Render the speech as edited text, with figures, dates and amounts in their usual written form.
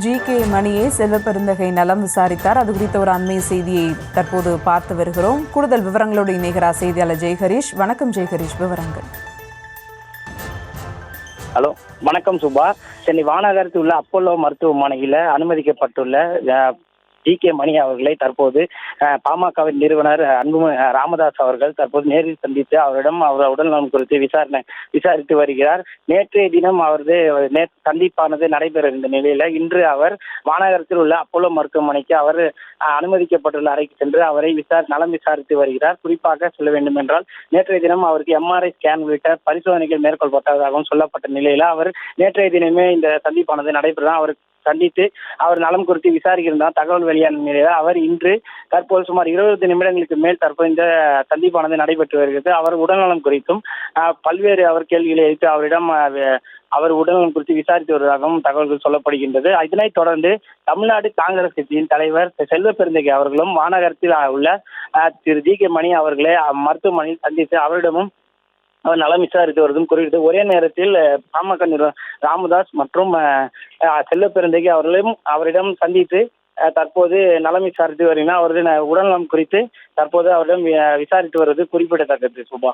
G K. மணியை செல்வப்பெருந்தகை நலம் விசாரித்தார். அது குறித்த ஒரு அண்மை செய்தியை தற்போது பார்த்து வருகிறோம். கூடுதல் விவரங்களோடு இணைகிறார் செய்தியாளர் ஜெய்ஹரீஷ். வணக்கம் ஜெய்ஹரீஷ், விவரங்கள். ஹலோ, வணக்கம் சுபா. சென்னை வானகரத்தில் உள்ள அப்போலோ மருத்துவமனையில் அனுமதிக்கப்பட்டுள்ள ஜி.கே. மணி அவர்களை தற்போது பாமகவின் நிறுவனர் அன்புமணி ராமதாஸ் அவர்கள் தற்போது நேரில் சந்தித்து அவரிடம் அவர் உடல்நலம் குறித்து விசாரித்து வருகிறார். நேற்றைய தினம் அவரது சந்திப்பானது நடைபெற இருந்த நிலையில இன்று அவர் மாநகரத்தில் உள்ள அப்போலோ மருத்துவமனைக்கு அவர் அனுமதிக்கப்பட்டுள்ள அறைக்கு சென்று அவரை நலம் விசாரித்து வருகிறார். குறிப்பாக சொல்ல வேண்டும் என்றால் நேற்றைய தினம் அவருக்கு எம்ஆர்ஐ ஸ்கேன் உள்ளிட்ட பரிசோதனைகள் மேற்கொள்ளப்பட்டதாகவும் சொல்லப்பட்ட நிலையில அவர் நேற்றைய தினமே இந்த சந்திப்பானது நடைபெறதான் அவர் சந்தித்து அவர் நலம் குறித்து விசாரிக்கின்றார். தகவல் வெளியான நிலையில அவர் இன்று தற்போது சுமார் 20 நிமிடங்களுக்கு மேல் தற்போது இந்த சந்திப்பானது நடைபெற்று வருகிறது. அவர் உடல்நலம் குறித்தும் பல்வேறு அவர் கேள்விகளை எழுத்து அவரிடம் அவர் உடல்நலம் குறித்து விசாரித்து வருவதாகவும் தகவல்கள் சொல்லப்படுகின்றது. இதனைத் தொடர்ந்து தமிழ்நாடு காங்கிரஸ் கட்சியின் தலைவர் செல்வப்பெருந்தகை அவர்களும் மாநகரத்தில் உள்ள திரு ஜி.கே. மணி அவர்களை மருத்துவமனையில் சந்தித்து அவரிடமும் அவர் நலம் விசாரித்து வருவதும் குறித்து ஒரே நேரத்தில் பாமக நிறுவனர் ராமதாஸ் மற்றும் செல்வப்பெருந்தகை அவர்களையும் அவரிடம் சந்தித்து தற்போது நலம் விசாரித்து வருகிறார். அவரது உடல்நலம் குறித்து தற்போது அவரிடம் விசாரித்து வருவது குறிப்பிடத்தக்கது சுபா.